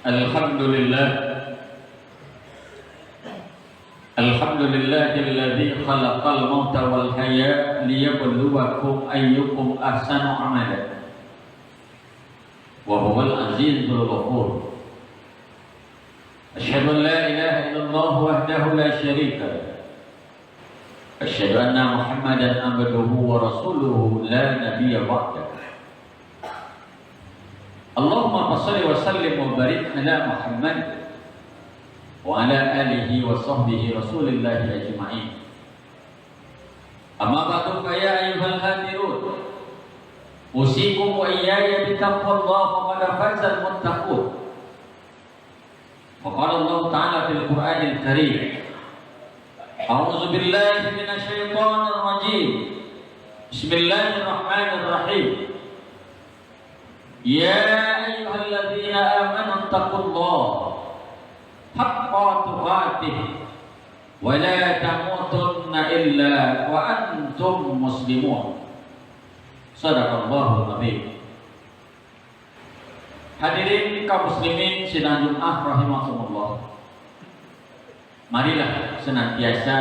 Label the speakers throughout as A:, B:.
A: Alhamdulillah. Alhamdulillahilladzi khalaqal mauta wal hayata liyabluwakum ayyukum ahsanu amala. Wa huwal azizul ghafur. Asyhadu an la ilaha illallah wahdahu la syarika lah. Asyhadu anna Muhammadan abduhu wa rasuluhu la nabiyya ba'dah. Allahumma shalli wa sallim wa barik ala Muhammad wa ala alihi wa sahbihi rasulillahi ajma'in. Amma ba'du fa ya ayyuhal hadirun, usikum wa iyaya bi taqwallahi faqad fazal muttaqun. Faqala Allah ta'ala fil Qur'anil Karim, a'udzu billahi minasy syaithanir rajim. Bismillahirrahmanirrahim. Ya ayyuhalladzina amanu taqullaha haqqa tuqatih wa la tamutunna illa wa antum muslimun. Shadaqallahul azim. Hadirin kaum muslimin sidang Jumat rahimakumullah. Marilah senantiasa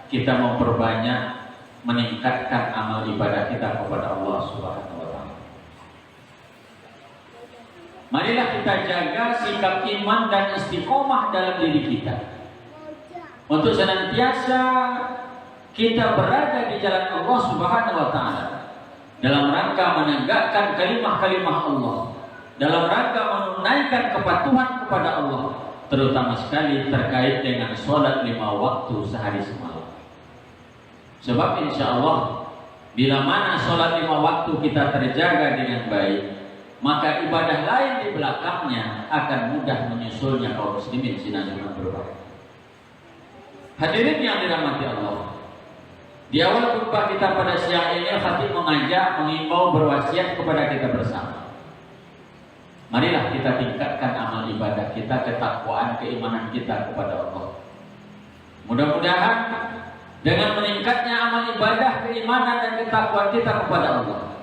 A: kita memperbanyak meningkatkan amal ibadah kita kepada Allah Subhanahu wa taala. Marilah kita jaga sikap iman dan istiqomah dalam diri kita, untuk senantiasa kita berada di jalan Allah Subhanahu wa taala dalam rangka menegakkan kalimah-kalimah Allah, dalam rangka menunaikan kepatuhan kepada Allah, terutama sekali terkait dengan sholat 5 waktu sehari semalam. Sebab insya Allah bila mana sholat 5 waktu kita terjaga dengan baik, maka ibadah lain di belakangnya akan mudah menyusulnya kaum muslimin sinajungan berbahagia. Hadirin yang dirahmati Allah, di awal khutbah kita pada siang ini khatib mengajak, mengimbau, berwasiat kepada kita bersama. Marilah kita tingkatkan amal ibadah kita, ketakwaan, keimanan kita kepada Allah. Mudah-mudahan dengan meningkatnya amal ibadah, keimanan dan ketakwaan kita kepada Allah,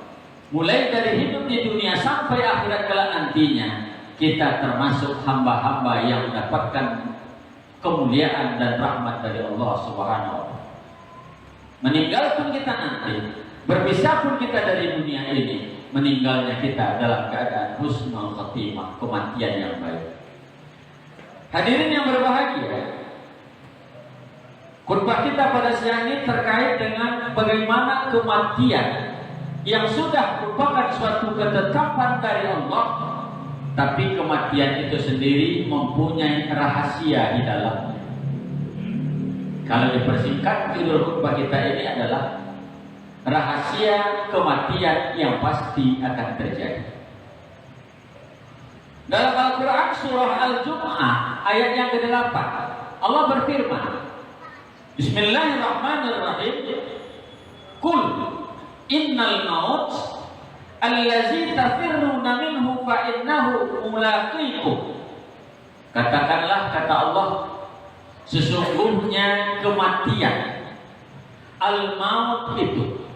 A: mulai dari hidup di dunia sampai akhirat kelak nantinya, kita termasuk hamba-hamba yang mendapatkan kemuliaan dan rahmat dari Allah Subhanahu wa taala. Meninggal pun kita nanti, berpisah pun kita dari dunia ini, meninggalnya kita dalam keadaan husnul khatimah, kematian yang baik. Hadirin yang berbahagia, khutbah kita pada siang ini terkait dengan bagaimana kematian yang sudah merupakan suatu ketetapan dari Allah, tapi kematian itu sendiri mempunyai rahasia di dalamnya. Kalau dipersingkat, judul khutbah kita ini adalah rahasia kematian yang pasti akan terjadi. Dalam Al-Quran surah Al-Jum'ah ayat yang ke-8, Allah berfirman, Bismillahirrahmanirrahim, Qul innal maut allazi tafirruna minhu fa innahu mulaqikum. Katakanlah, kata Allah, sesungguhnya kematian, al-maut itu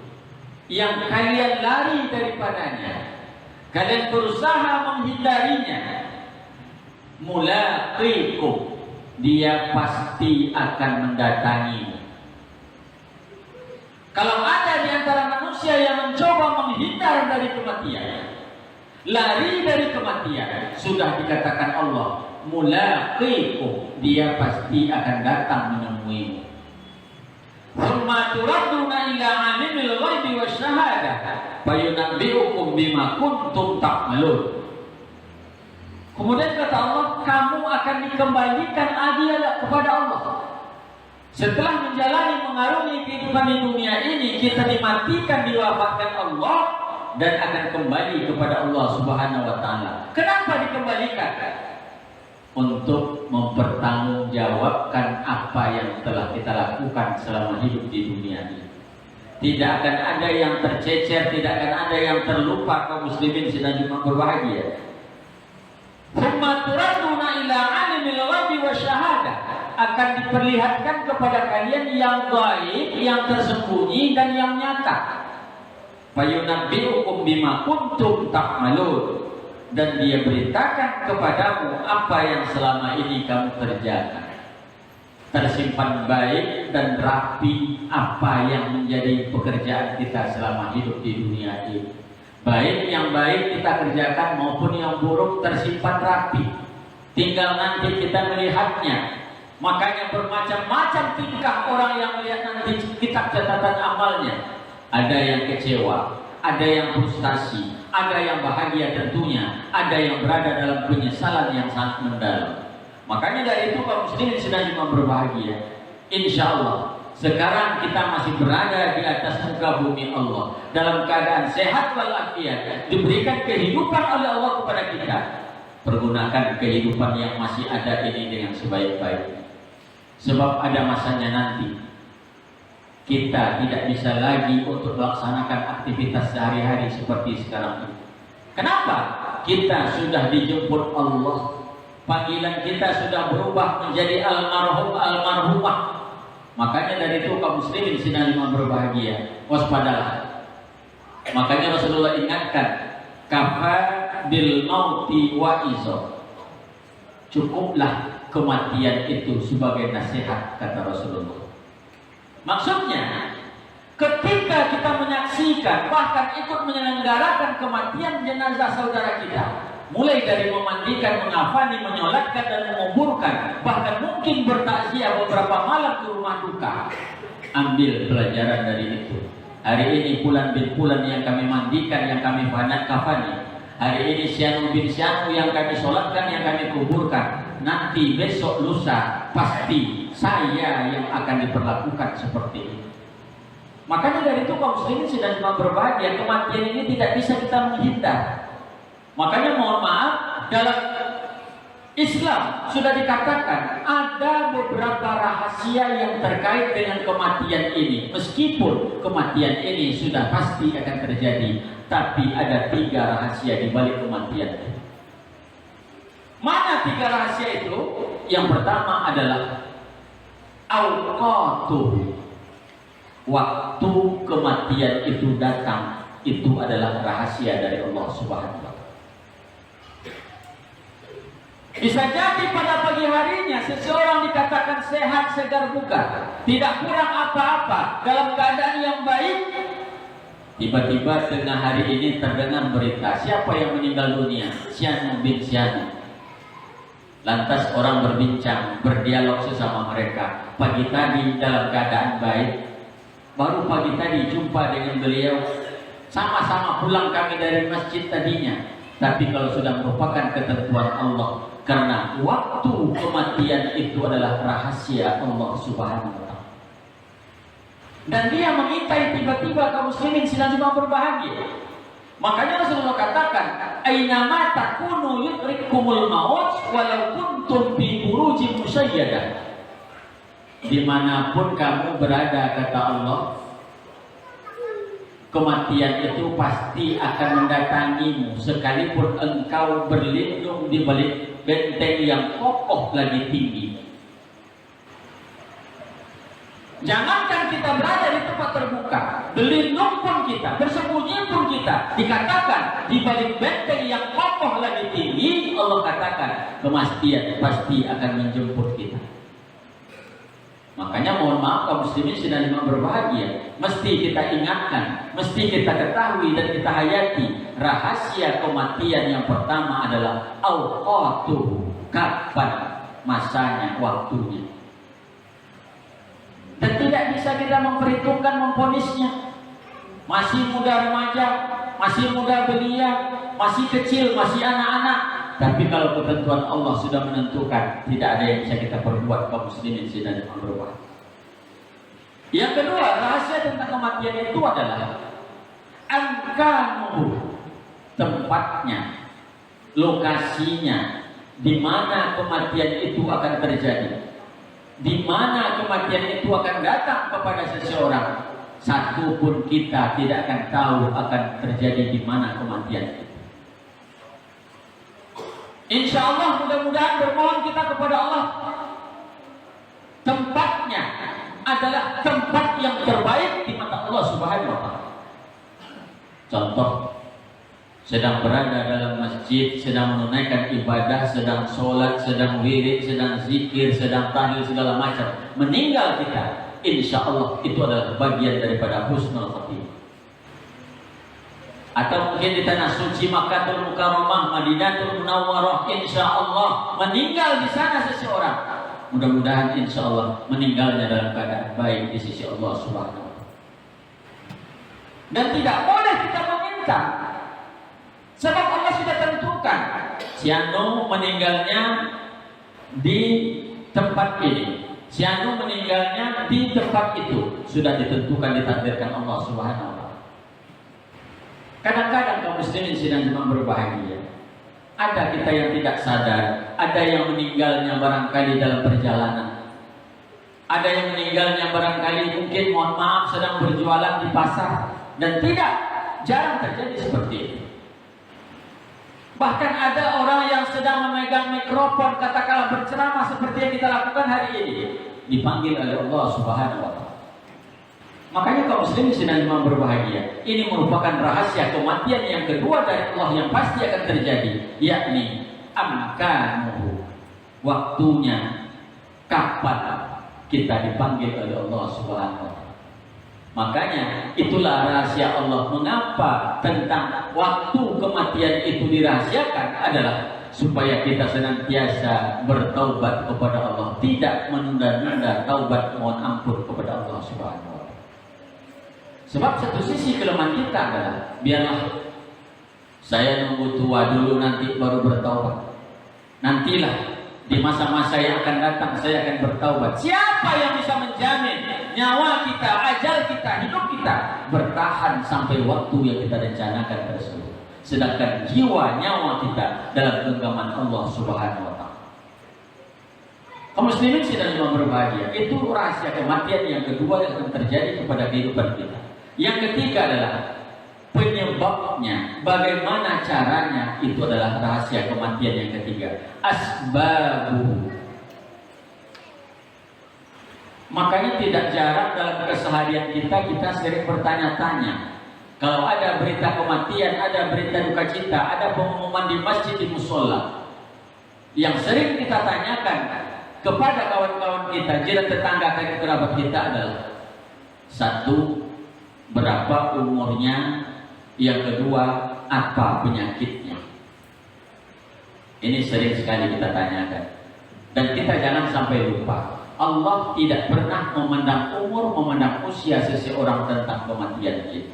A: yang kalian lari daripadanya, kalian berusaha menghindarinya, mulaqikum, dia pasti akan mendatangi. Kalau ada di antara manusia yang mencoba menghindar dari kematian, lari dari kematian, sudah dikatakan Allah, mulaqikum, dia pasti akan datang menemuimu. Tsumma turadduna ila alimil ghaibi wasyahadah fayunabbi'ukum bima kuntum ta'malun. Kemudian kata Allah, kamu akan dikembalikan lagi kepada Allah. Setelah menjalani mengarungi kehidupan di dunia ini, kita dimatikan, diwafatkan Allah, dan akan kembali kepada Allah Subhanahu wa taala. Kenapa dikembalikan? Untuk mempertanggungjawabkan apa yang telah kita lakukan selama hidup di dunia ini. Tidak akan ada yang tercecer, tidak akan ada yang terlupa kaum muslimin sedang cuma berbahagia. Tsumma turadduna ila alimil ghaibi wasyahadah, akan diperlihatkan kepada kalian yang gaib, yang tersembunyi dan yang nyata. Fayunabbi'ukum bima kuntum ta'malun, dan dia beritakan kepadamu apa yang selama ini kamu kerjakan. Tersimpan baik dan rapi apa yang menjadi pekerjaan kita selama hidup di dunia ini. Baik yang baik kita kerjakan maupun yang buruk tersimpan rapi. Tinggal nanti kita melihatnya. Makanya bermacam-macam tingkah orang yang melihat nanti kitab catatan amalnya. Ada yang kecewa, ada yang frustasi, ada yang bahagia tentunya, ada yang berada dalam penyesalan yang sangat mendalam. Makanya dari itu kaum muslimin sedang berbahagia. Insya Allah sekarang kita masih berada di atas muka bumi Allah dalam keadaan sehat walafiat, diberikan kehidupan oleh Allah kepada kita. Pergunakan kehidupan yang masih ada ini dengan sebaik-baiknya. Sebab ada masanya nanti kita tidak bisa lagi untuk melaksanakan aktivitas sehari-hari seperti sekarang ini. Kenapa? Kita sudah dijemput Allah. Panggilan kita sudah berubah menjadi almarhum almarhumah. Makanya dari itu kaum muslimin sedang berbahagia. Waspadalah. Makanya Rasulullah ingatkan, kafa bil mauti wa izo. Cukuplah kematian itu sebagai nasihat, kata Rasulullah. Maksudnya, ketika kita menyaksikan bahkan ikut menyelenggarakan kematian jenazah saudara kita, mulai dari memandikan, mengafani, menyolatkan dan menguburkan, bahkan mungkin bertakziah beberapa malam ke rumah duka. Ambil pelajaran dari itu. Hari ini Fulan bin Fulan yang kami mandikan, yang kami kafani. Hari ini Syanu bin Syanu yang kami solatkan, yang kami kuburkan. Nanti besok lusa pasti saya yang akan diperlakukan seperti ini. Makanya dari itu kaum muslimin sedang berbahagia. Kematian ini tidak bisa kita menghindar. Makanya mohon maaf, dalam Islam sudah dikatakan ada beberapa rahasia yang terkait dengan kematian ini. Meskipun kematian ini sudah pasti akan terjadi, tapi ada 3 rahasia di balik kematian ini. Mana 3 rahasia itu? Yang pertama adalah awqatuh. Waktu kematian itu datang, itu adalah rahasia dari Allah Subhanahu wa Ta'ala. Bisa jadi pada pagi harinya seseorang dikatakan sehat, segar bugar, tidak kurang apa-apa, dalam keadaan yang baik. Tiba-tiba tengah hari ini terdengar berita, siapa yang meninggal dunia? Syanu bin Syanu. Lantas orang berbincang, berdialog sesama mereka. Pagi tadi dalam keadaan baik, baru pagi tadi jumpa dengan beliau, sama-sama pulang kami dari masjid tadinya. Tapi kalau sudah merupakan ketentuan Allah, karena waktu kematian itu adalah rahasia Allah Subhanahu wa Ta'ala. Dan dia mengintai tiba-tiba kaum muslimin sedang berbahagia. Makanya Rasulullah katakan, "Ainama takunu yudrikumul maut walau kuntum fi burujin musayyadah." Dimanapun kamu berada, kata Allah, kematian itu pasti akan mendatangimu sekalipun engkau berlindung di balik benteng yang kokoh lagi tinggi. Jangankan kita berada di tempat terbuka, berlindung pun kita, bersembunyi pun kita, dikatakan di balik benteng yang kokoh lagi tinggi, Allah katakan kematian pasti akan menjemput kita. Makanya mohon maaf kaum muslimin sedang berbahagia, mesti kita ingatkan, mesti kita ketahui dan kita hayati rahasia kematian. Yang pertama adalah awqatuh, kapan masanya, waktunya. Dan tidak bisa kita memperhitungkan, memponisnya. Masih muda remaja, masih muda belia, masih kecil, masih anak-anak. Tapi kalau ketentuan Allah sudah menentukan, tidak ada yang bisa kita perbuat kaum muslimin sedang berubah. Yang kedua, rahasia tentang kematian itu adalah angkanuhu, tempatnya, lokasinya, di mana kematian itu akan terjadi. Di mana kematian itu akan datang kepada seseorang, satu pun kita tidak akan tahu akan terjadi di mana kematian itu. Insya Allah mudah-mudahan bermohon kita kepada Allah, tempatnya adalah tempat yang terbaik di mata Allah Subhanahu wa Ta'ala. Contoh, sedang berada dalam masjid, sedang menunaikan ibadah, sedang sholat, sedang wirid, sedang zikir, sedang tahlil segala macam, meninggal kita, insya Allah itu adalah bagian daripada husnul khotimah. Atau mungkin di tanah suci Makkahul Mukarramah, Madinatul Munawwarah, insya Allah meninggal di sana seseorang, mudah-mudahan insya Allah meninggalnya dalam keadaan baik di sisi Allah Subhanahu wa Ta'ala. Dan tidak boleh kita meminta, sebab Allah sudah tentukan si Anu meninggalnya di tempat ini, si Anu meninggalnya di tempat itu, sudah ditentukan, ditakdirkan Allah Subhanahu wa Ta'ala. Kadang-kadang kaum muslimin sedang cuma berbahagia, ada kita yang tidak sadar, ada yang meninggalnya barangkali dalam perjalanan, ada yang meninggalnya barangkali mungkin mohon maaf sedang berjualan di pasar, dan tidak jarang terjadi seperti itu. Bahkan ada orang yang sedang memegang mikrofon katakanlah berceramah seperti yang kita lakukan hari ini, dipanggil oleh Allah Subhanahu wa Ta'ala. Makanya kaum muslimin sedang cuma berbahagia. Ini merupakan rahasia kematian yang kedua dari Allah yang pasti akan terjadi, yakni amkanuhu, waktunya, kapan kita dipanggil oleh Allah Subhanahu wa Ta'ala. Makanya itulah rahasia Allah. Mengapa tentang waktu kematian itu dirahasiakan adalah supaya kita senantiasa bertaubat kepada Allah, tidak menunda-nunda taubat mohon ampun kepada Allah Subhanahu wa Ta'ala. Sebab satu sisi kelemahan kita adalah biarlah saya nunggu tua dulu nanti baru bertaubat. Nantilah di masa-masa yang akan datang saya akan bertaubat. Siapa yang bisa menjamin nyawa kita, ajal kita, hidup kita bertahan sampai waktu yang kita rencanakan tersebut? Sedangkan jiwa nyawa kita dalam genggaman Allah Subhanahu wa Ta'ala. Kaum muslimin sedang berbahagia. Itu rahasia kematian yang kedua yang akan terjadi kepada kehidupan kita. Yang ketiga adalah penyebabnya, bagaimana caranya, itu adalah rahasia kematian yang ketiga. Asbabu. Makanya tidak jarang dalam keseharian kita sering bertanya-tanya. Kalau ada berita kematian, ada berita duka cita, ada pengumuman di masjid, di musola, yang sering kita tanyakan kepada kawan-kawan kita, jiran tetangga, kerabat kita adalah satu, berapa umurnya, yang kedua, apa penyakitnya. Ini sering sekali kita tanyakan. Dan kita jangan sampai lupa, Allah tidak pernah memandang umur, memandang usia seseorang tentang kematian itu.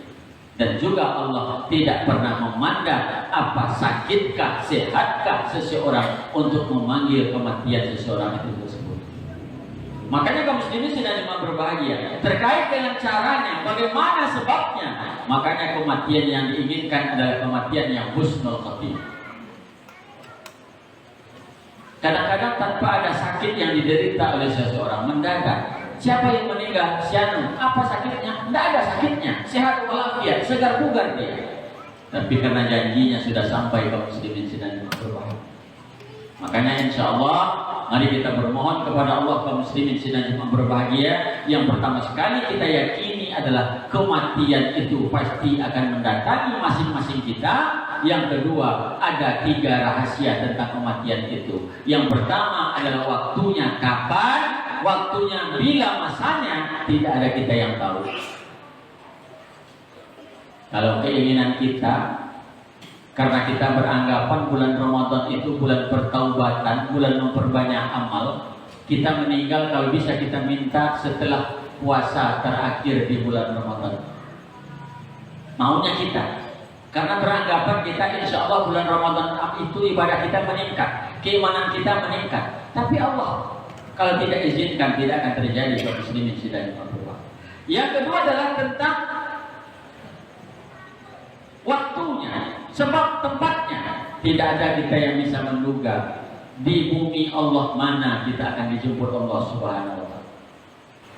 A: Dan juga Allah tidak pernah memandang apa sakitkah, sehatkah seseorang untuk memanggil kematian seseorang itu tersebut. Makanya kaum muslimin sedang berbahagia terkait dengan caranya, bagaimana sebabnya. Makanya kematian yang diinginkan adalah kematian yang husnul khotimah. Kadang-kadang tanpa ada sakit yang diderita oleh seseorang, mendadak. Siapa yang meninggal? Sianu. Apa sakitnya? Tidak ada sakitnya, sehat walafiat, segar bugar dia. Tapi karena janjinya sudah sampai, kaum muslimin sedang berbahagia. Makanya insya Allah mari kita bermohon kepada Allah, kaum muslimin sedang berbahagia. Yang pertama sekali kita yakini adalah kematian itu pasti akan mendatangi masing-masing kita. Yang kedua, ada 3 rahasia tentang kematian itu. Yang pertama adalah waktunya kapan, waktunya bila, masanya tidak ada kita yang tahu. Kalau keinginan kita, karena kita beranggapan bulan Ramadan itu bulan pertaubatan, bulan memperbanyak amal, kita meninggal kalau bisa kita minta setelah puasa terakhir di bulan Ramadan. Maunya kita, karena beranggapan kita insya Allah bulan Ramadan itu ibadah kita meningkat, keimanan kita meningkat. Tapi Allah kalau tidak izinkan, tidak akan terjadi. Kaum muslimin sedang berubah. Yang kedua adalah tentang waktunya, sebab tempatnya. Tidak ada kita yang bisa menduga di bumi Allah mana kita akan dijemput Allah Subhanahu wa Ta'ala.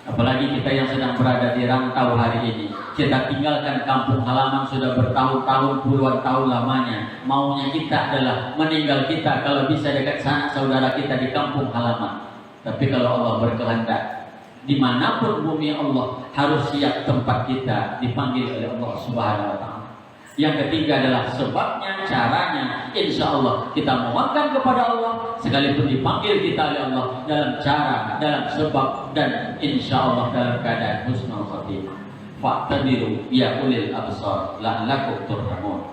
A: Apalagi kita yang sedang berada di rantau hari ini, kita tinggalkan kampung halaman sudah bertahun-tahun, puluhan tahun lamanya. Maunya kita adalah meninggal kita kalau bisa dekat sanak saudara kita di kampung halaman. Tapi kalau Allah berkehendak, dimanapun bumi Allah harus siap tempat kita dipanggil oleh Allah Subhanahu wa Ta'ala. Yang ketiga adalah sebabnya, caranya. Insya Allah kita mohonkan kepada Allah, sekalipun dipanggil kita oleh Allah dalam cara, dalam sebab, dan insya Allah dalam keadaan husnul khotimah. Fa'tabiru ya ulil absar la'allakum turhamun.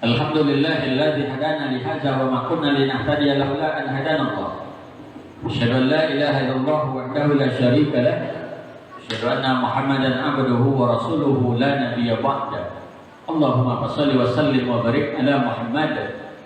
A: Alhamdulillahilladzi hadana li hadza wa ma kunna linahtadiya laula an hadana Allah. Asyhadu an la ilaha illallah wahdahu la syarika lah. Asyhadu anna Muhammadan abduhu wa rasuluhu la nabiyya ba'da. Allahumma shalli wa sallim wa barik ala Muhammad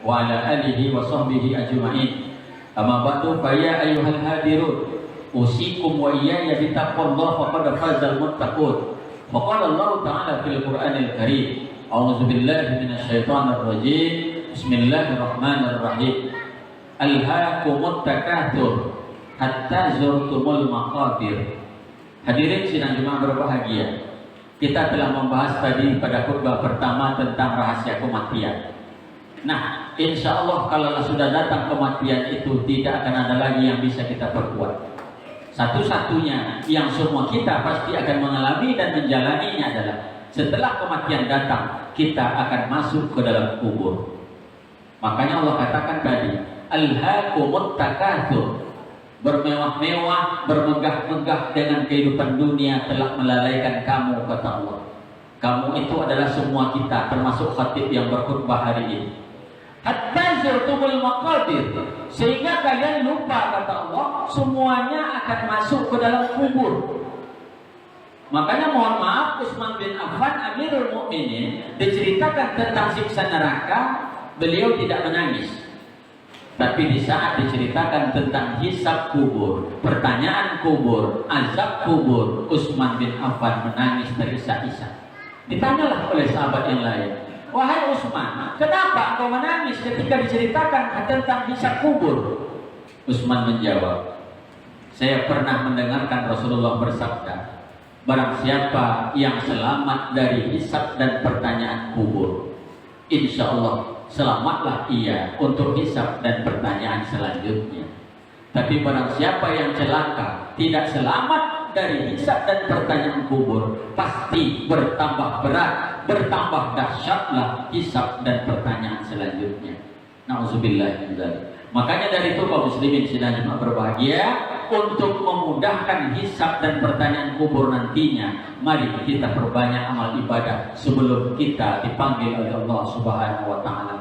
A: wa ala alihi wa sahbihi ajma'in. Amma ba'du fa ya ayyuhal hadirun usikum wa iyaya bi taqwallahi faqad fazal muttaqun. Faqala Allah ta'ala fil Qur'anil Karim. A'udzu billahi minasyaitonir rajim. Bismillahirrahmanirrahim. Alhaakumut takatsur hatta zurtumul maqabir. Hadirin sidang jemaah berbahagia. Kita telah membahas tadi pada khutbah pertama tentang rahasia kematian. Nah, insya Allah kalau sudah datang kematian itu tidak akan ada lagi yang bisa kita perbuat. Satu-satunya yang semua kita pasti akan mengalami dan menjalaninya adalah setelah kematian datang, kita akan masuk ke dalam kubur. Makanya Allah katakan tadi, alhaakumut takatsur, bermewah-mewah, bermegah-megah dengan kehidupan dunia telah melalaikan kamu, kata Allah. Kamu itu adalah semua kita, termasuk khatib yang berkhutbah hari ini. Hatta zurtumul maqabir, sehingga kalian lupa, kata Allah, semuanya akan masuk ke dalam kubur. Makanya mohon maaf, Utsman bin Affan Amirul Mukminin diceritakan tentang siksa neraka, beliau tidak menangis. Tapi di saat diceritakan tentang hisab kubur, pertanyaan kubur, azab kubur, Utsman bin Affan menangis terisak-isak. Ditanyalah oleh sahabat yang lain, wahai Utsman, kenapa engkau menangis ketika diceritakan tentang hisab kubur? Utsman menjawab, saya pernah mendengarkan Rasulullah bersabda, barang siapa yang selamat dari hisab dan pertanyaan kubur, insya Allah selamatlah ia untuk hisab dan pertanyaan selanjutnya. Tapi barang siapa yang celaka, tidak selamat dari hisab dan pertanyaan kubur, pasti bertambah berat, bertambah dahsyatlah hisab dan pertanyaan selanjutnya. Nauzubillah min dzalik. Makanya dari itu kaum muslimin sidang jemaah berbahagia, untuk memudahkan hisab dan pertanyaan kubur nantinya, mari kita perbanyak amal ibadah sebelum kita dipanggil oleh Allah Subhanahu wa taala